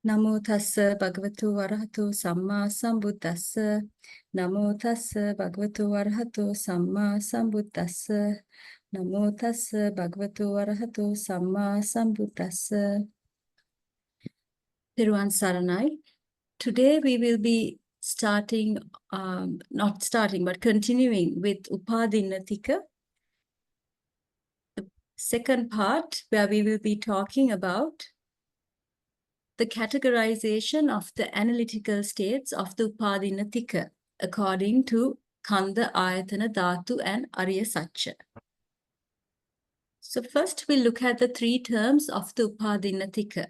Namo tassa bhagavato arahato samma sambuddhassa. Namo tassa bhagavato arahato samma sambuddhassa. Namo tassa bhagavato arahato samma sambuddhassa. Peruvan Saranai. Today we will be starting, not starting, but continuing with Upādiṇṇa Tika. The second part where we will be talking about the categorization of the analytical states of the Upādiṇṇa Tika according to khandha, āyatana, dhātu, and ariya sacca. So first we'll look at the three terms of the Upādiṇṇa Tika.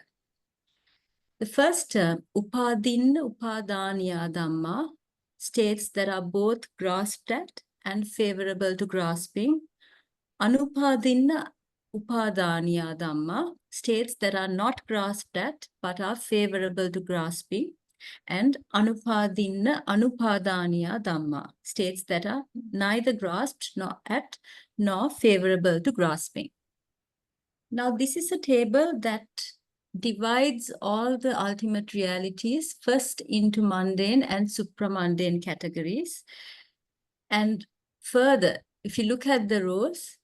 The first term, Upādiṇṇupādāniyā dhammā, states that are both grasped at and favorable to grasping. Anupādiṇṇupādāniyā dhammā states that are not grasped at but are favorable to grasping. And Anupādiṇṇaanupādāniyā dhammā states that are neither grasped nor at nor favorable to grasping. Now this is a table that divides all the ultimate realities first into mundane and supramundane categories. And further, if you look at the rows,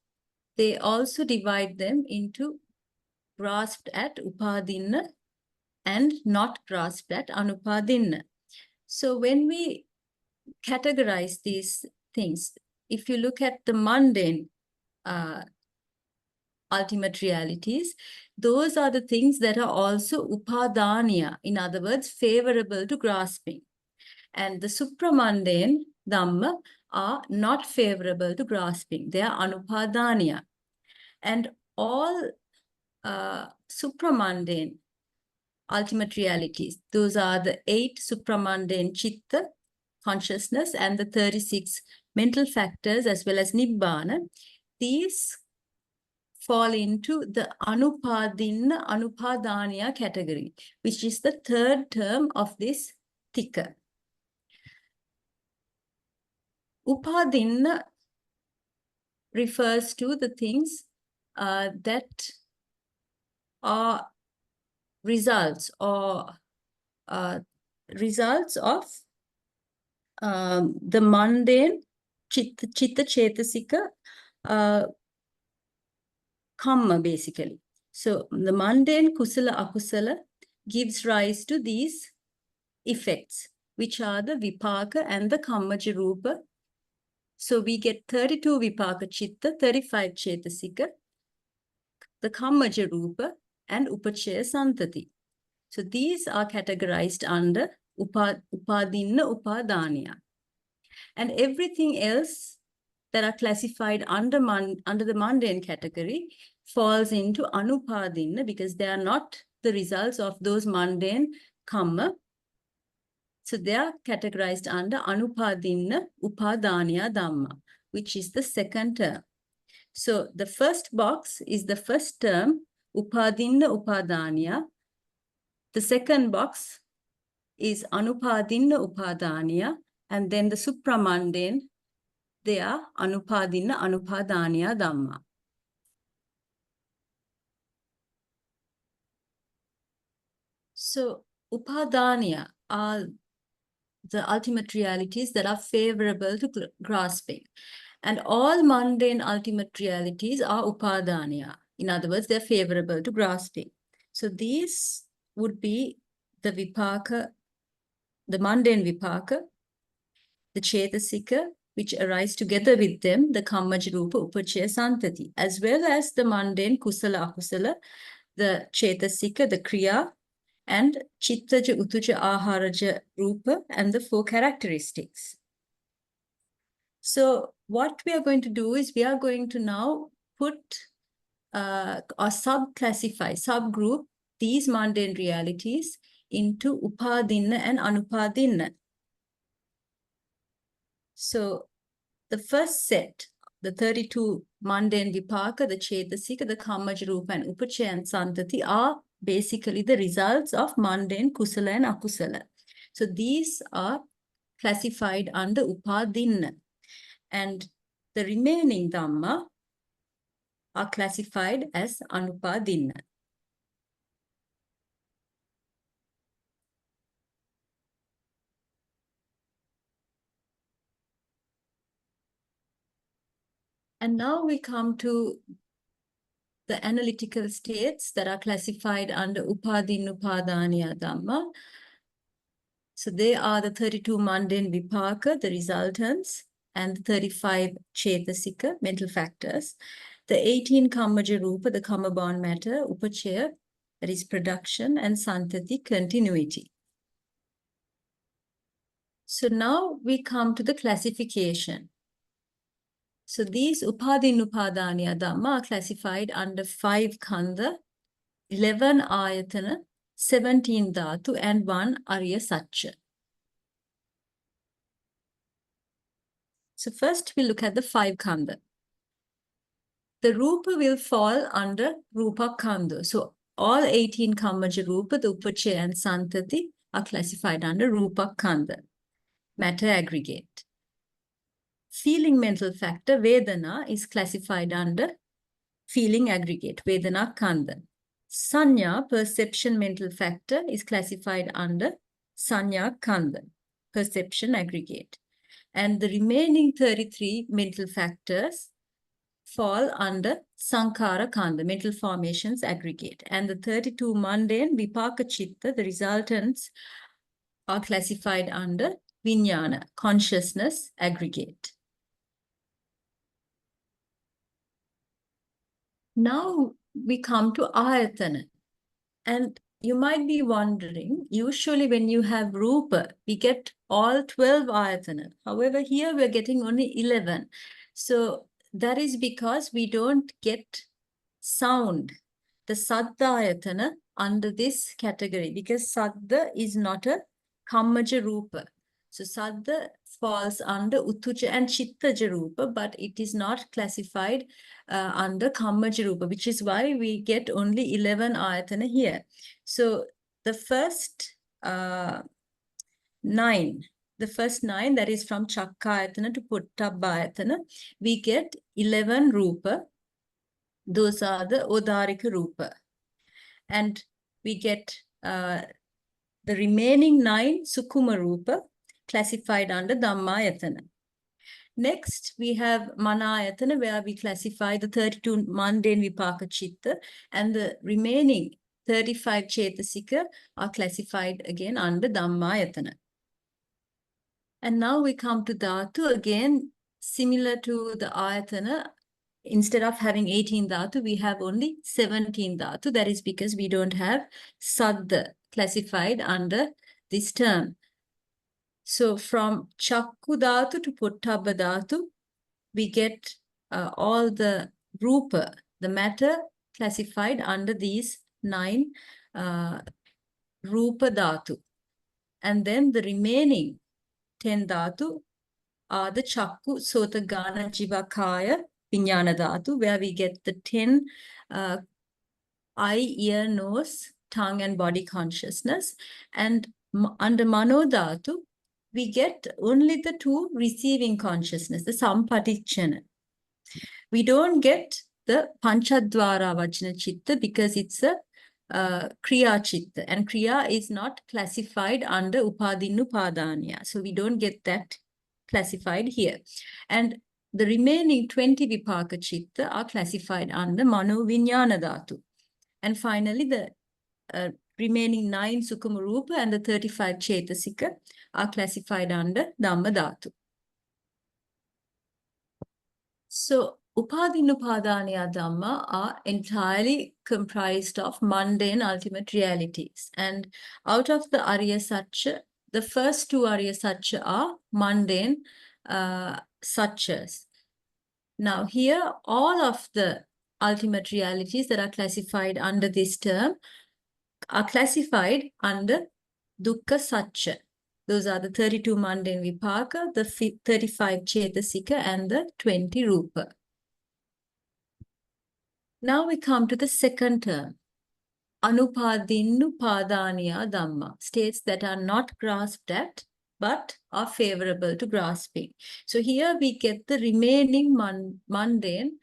they also divide them into grasped at Upādiṇṇa and not grasped at Anupādiṇṇa. So when we categorize these things, if you look at the mundane ultimate realities, those are the things that are also Upādāniyā, in other words, favorable to grasping. And the supramundane Dhamma are not favorable to grasping. They are Anupādāniyā. And all supramundane ultimate realities, those are the 8 supramundane chitta, consciousness, and the 36 mental factors as well as nibbana. These fall into the Anupādiṇṇaanupādāniyā category, which is the third term of this Tika. Upādiṇṇa refers to the things that are results or results of the mundane chitta cetasika kamma, basically. So the mundane kusala akusala gives rise to these effects, which are the vipaka and the kammaja rupa. So we get 32 vipaka chitta, 35 cetasika, the kammaja rupa, and upachaya santati. So these are categorized under Upādiṇṇupādāniyā. And everything else that are classified under the mundane category falls into Anupādiṇṇa because they are not the results of those mundane kamma. So they are categorized under Anupādiṇṇupādāniyā dhammā, which is the second term. So the first box is the first term, Upādiṇṇupādāniyā. The second box is Anupādiṇṇupādāniyā, and then the supramundane, they are Anupādiṇṇaanupādāniyā dhammā. So Upādāniyā are the ultimate realities that are favorable to grasping. And all mundane ultimate realities are Upādāniyā. In other words, they're favorable to grasping. So these would be the vipaka, the mundane vipaka, the cetasika, which arise together with them, the kammaja rupa, upachaya santati, as well as the mundane kusala akusala, the cetasika, the kriya, and chittaja, utuja, aharaja rupa, and the 4 characteristics. So what we are going to do is we are going to now put or subclassify, subgroup these mundane realities into Upādiṇṇa and Anupādiṇṇa. So the first set, the 32 mundane vipaka, the cetasika, the kammaja rupa, and upachaya and santati are basically the results of mundane kusala and akusala. So these are classified under Upādiṇṇa. And the remaining Dhamma are classified as Anupādiṇṇa. And now we come to the analytical states that are classified under Upādiṇṇupādāniyā Dhamma. So they are the 32 mundane vipaka, the resultants, and the 35 cetasika, mental factors, the 18 kammaja rupa, the karma-bound matter, upachaya, that is production, and santati, continuity. So now we come to the classification. So these Upādiṇṇupādāniyā Dhamma are classified under 5 khandha, 11 āyatana, 17 dhātu, and 1 ariya sacca. So first we look at the 5 khandha. The rupa will fall under rupa khandha. So all 18 kammaja rupa, the upachaya and santati, are classified under rupa khandha, matter aggregate. Feeling mental factor, Vedana, is classified under feeling aggregate, Vedana khandha. Sanya, perception mental factor, is classified under Sanya khandha, perception aggregate. And the remaining 33 mental factors fall under Sankhara khandha, mental formations aggregate. And the 32 mundane vipaka chitta, the resultants, are classified under Vijnana, consciousness aggregate. Now we come to āyatana. And you might be wondering, usually when you have rupa, we get all 12 āyatana. However, here we're getting only 11. So that is because we don't get sound, the saddha āyatana, under this category, because saddha is not a kammaja rupa. So saddha falls under uttuja and chittaja rupa, but it is not classified under kammaja rupa, which is why we get only 11 āyatana here. So the first 9, that is from cakka āyatana to pottabba āyatana, we get 11 rupa. Those are the odarika rupa. And we get the remaining 9 sukuma rupa, classified under dhammā. Next, we have manāyatana, where we classify the 32 mundane vipaka chitta, and the remaining 35 cetasika are classified again under dhammā. And now we come to dhātu, again, similar to the āyatana. Instead of having 18 dhātu, we have only 17 dhātu. That is because we don't have saddha classified under this term. So from chakku dhātu to pottabba dhātu, we get all the rupa, the matter, classified under these 9 rupa dhātu. And then the remaining 10 dhātu are the chakku, sota, gana, jiva, kaya, vijnana dhātu, where we get the 10 eye, ear, nose, tongue, and body consciousness. And under mano dhātu, we get only the 2 receiving consciousness, the sampatichana. We don't get the panchadvara vajna chitta because it's a kriya chitta, and kriya is not classified under Upādiṇṇupādāniyā. So we don't get that classified here. And the remaining 20 vipaka chitta are classified under mano vijnana dhātu. And finally, the remaining 9 sukuma rupa and the 35 cetasika are classified under dhamma dhātu. So Upādiṇṇupādāniyā Dhamma are entirely comprised of mundane ultimate realities. And out of the ariya sacca, the first 2 ariya sacca are mundane saccas. Now here, all of the ultimate realities that are classified under this term are classified under dukkha sacca. Those are the 32 mundane vipaka, the 35 cetasika, and the 20 rupa. Now we come to the second term, Anupādiṇṇupādāniyā Dhamma, states that are not grasped at, but are favorable to grasping. So here we get the remaining mundane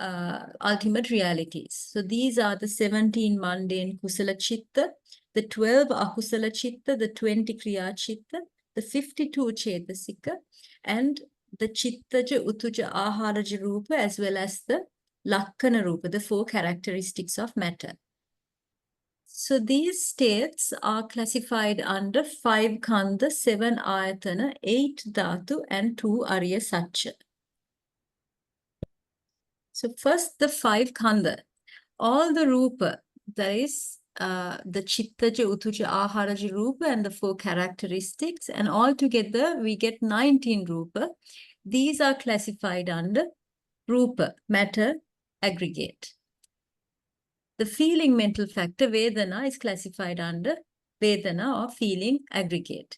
ultimate realities. So these are the 17 mundane kusala chitta, the 12 akusala chitta, the 20 kriya chitta, the 52 cetasika, and the chittaja, utuja, aharaja rupa, as well as the lakkana rupa, the 4 characteristics of matter. So these states are classified under 5 khandha, 7 āyatana, 8 dhātu, and 2 ariya sacca. So first, the 5 khandha. All the rupa, that is the chittaja, utuja, aharaja rupa, and the 4 characteristics, and all together we get 19 rupa. These are classified under rupa, matter, aggregate. The feeling mental factor, Vedana, is classified under Vedana or feeling aggregate.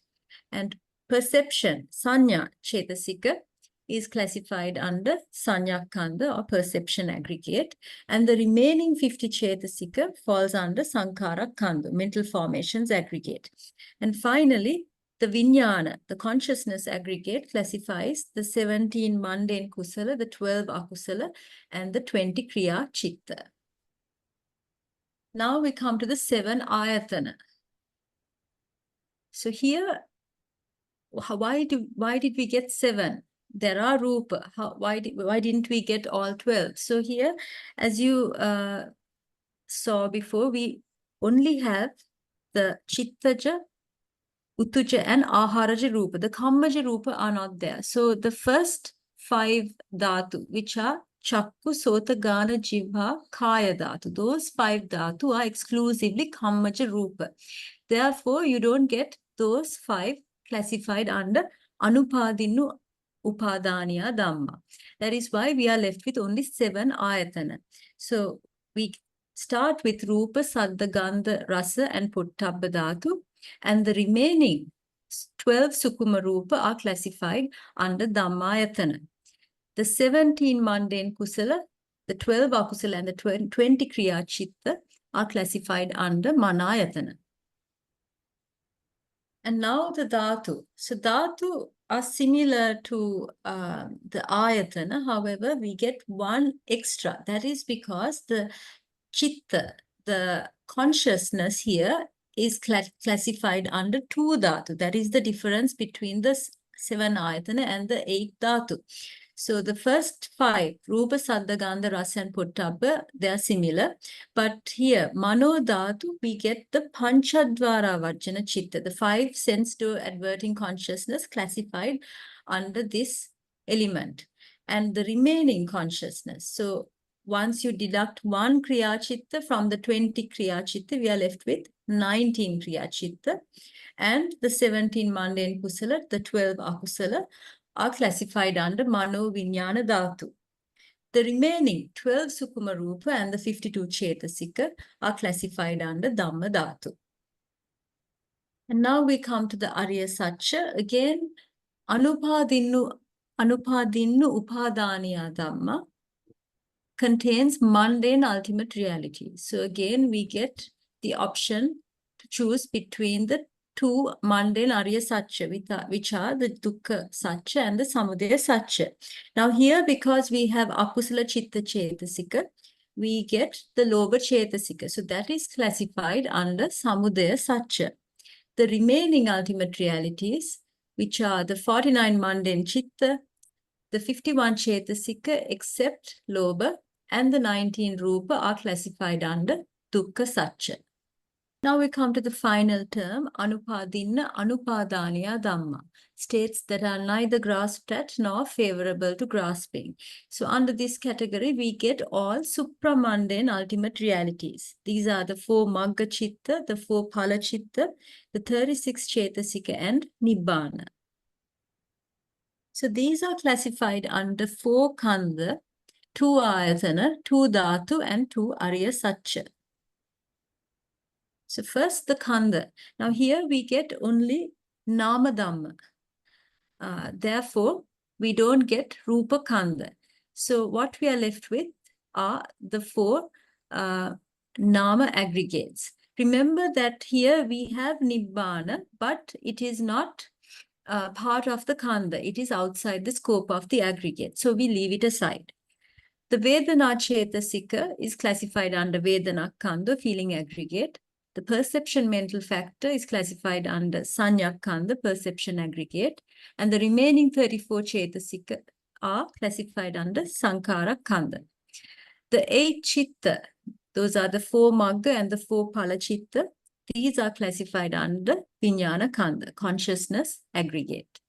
And perception, Sanya, Cetasika, is classified under Sanya Khandha or perception aggregate. And the remaining 50 Cetasika falls under Sankhara Khandha, mental formations aggregate. And finally, the Vijnana, the consciousness aggregate, classifies the 17 mundane kusala, the 12 akusala, and the 20 kriya chitta. Now we come to the 7 āyatana. So here, why did we get 7? There are rupa. Why didn't we get all 12? So here, as you saw before, we only have the chittaja, utuja, and aharaja rupa. The kammaja rupa are not there. So the first 5 dhātu, which are Chakku, Sota, Gana, Jivha, Kaya dhātu. Those 5 dhātu are exclusively kammaja rupa. Therefore, you don't get those 5 classified under Anupādiṇṇupādāniyā dhammā. That is why we are left with only 7 āyatana. So we start with Rupa, Saddha, Gandha, Rasa, and Pottabba dhātu. And the remaining 12 Sukuma Rupa are classified under Dhammayatana. The 17 mundane kusala, the 12 akusala, and the 20 kriya chitta are classified under Manayatana. And now the dhātu. So dhātu are similar to the ayatana. However, we get one extra. That is because the chitta, the consciousness here, is classified under 2 dhātu. That is the difference between the 7 ayatana and the 8 dhātu. So the first 5, Rupa, Saddha, Gandha, Rasa, and Pottabba, they are similar. But here, Mano dhātu, we get the Panchadvara Vajjana Chitta, the 5 sense-door adverting consciousness classified under this element. And the remaining consciousness. So once you deduct 1 Kriya Chitta from the 20 Kriya Chitta, we are left with 19 Kriya Chitta. And the 17 mundane kusala, the 12 akusala, are classified under Mano Vijnana Dhātu. The remaining 12 Sukuma Rupa and the 52 Cetasika are classified under Dhamma Dhātu. And now we come to the Ariya Sacca. Again, Anupādiṇṇupādāniyā dhammā contains mundane ultimate reality. So again, we get the option to choose between the 2 mundane ariya sacca, which are the dukkha sacca and the samudaya sacca. Now here, because we have akusala chitta cetasika, we get the lobha cetasika. So that is classified under samudaya sacca. The remaining ultimate realities, which are the 49 mundane chitta, the 51 cetasika except lobha, and the 19 rupa are classified under dukkha sacca. Now we come to the final term, Anupādiṇṇaanupādāniyā dhammā, states that are neither grasped at nor favorable to grasping. So under this category, we get all supramundane ultimate realities. These are the 4 magga chitta, the 4 phala chitta, the 36 cetasika, and nibbāna. So these are classified under 4 khandha, 2 āyatana, 2 dhātu, and 2 ariya sacca. So first the khandha. Now here we get only nama dhamma. Therefore, we don't get rupa khandha. So what we are left with are the 4 nama aggregates. Remember that here we have nibbāna, but it is not part of the khandha. It is outside the scope of the aggregate. So we leave it aside. The Vedana Cetasika is classified under Vedana Khandha, feeling aggregate. The perception mental factor is classified under Sanya Khandha, perception aggregate. And the remaining 34 Cetasika are classified under Sankhara Khandha. The 8 Chitta, those are the 4 Magga and the 4 Phala Chitta. These are classified under Vijnana Khandha, consciousness aggregate.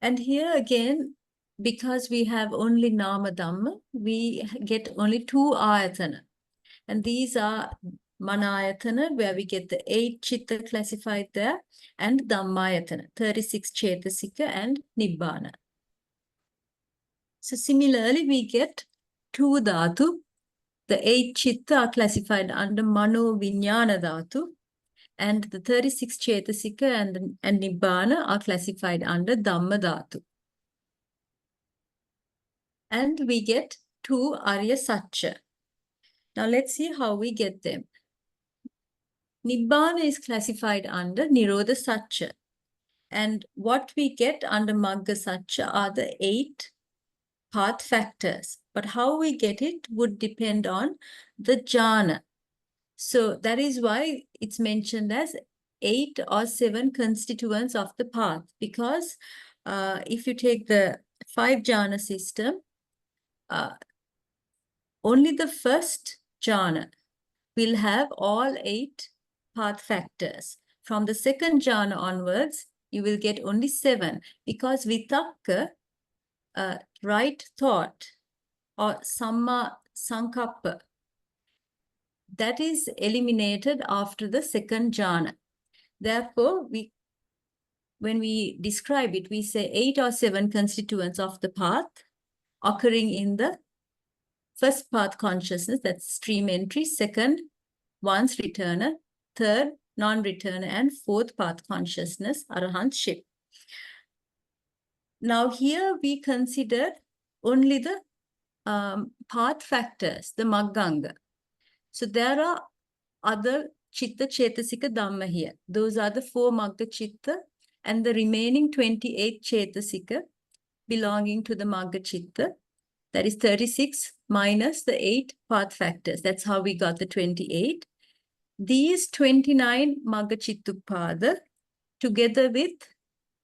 And here again, because we have only Nama Dhamma, we get only 2 āyatana. And these are Manāyatana, where we get the 8 Chitta classified there, and Dhammayatana, 36 Cetasika and Nibbana. So similarly, we get 2 dhātu. The 8 Chitta are classified under Mano Vijnana Dhātu, and the 36 Cetasika and Nibbana are classified under Dhamma Dhātu. And we get 2 ariya sacca. Now let's see how we get them. Nibbana is classified under Nirodha sacca. And what we get under Magga sacca are the 8 path factors. But how we get it would depend on the jhana. So that is why it's mentioned as 8 or 7 constituents of the path. Because if you take the 5 jhana system, only the first jhana will have all 8 path factors. From the second jhana onwards, you will get only 7, because vitakka, right thought, or samma sankappa, that is eliminated after the second jhana. Therefore, when we describe it, we say 8 or 7 constituents of the path occurring in the first path consciousness, that's stream entry, second, once returner, third, non-returner, and fourth path consciousness, arahantship. Now here we consider only the path factors, the magganga. So there are other chitta, cetasika, dhamma here. Those are the 4 magga chitta and the remaining 28 cetasika belonging to the magga chitta. That is 36 minus the 8 path factors. That's how we got the 28. These 29 magga chittupada together with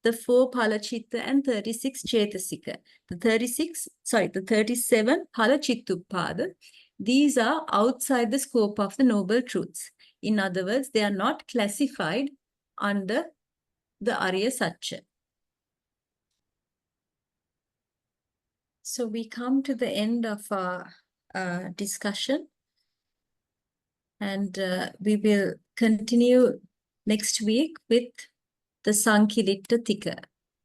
the 4 phala chitta and 36 cetasika. The 37 phala chittupada, these are outside the scope of the Noble Truths. In other words, they are not classified under the ariya sacca. So we come to the end of our discussion, and we will continue next week with the Sankilitta Tika.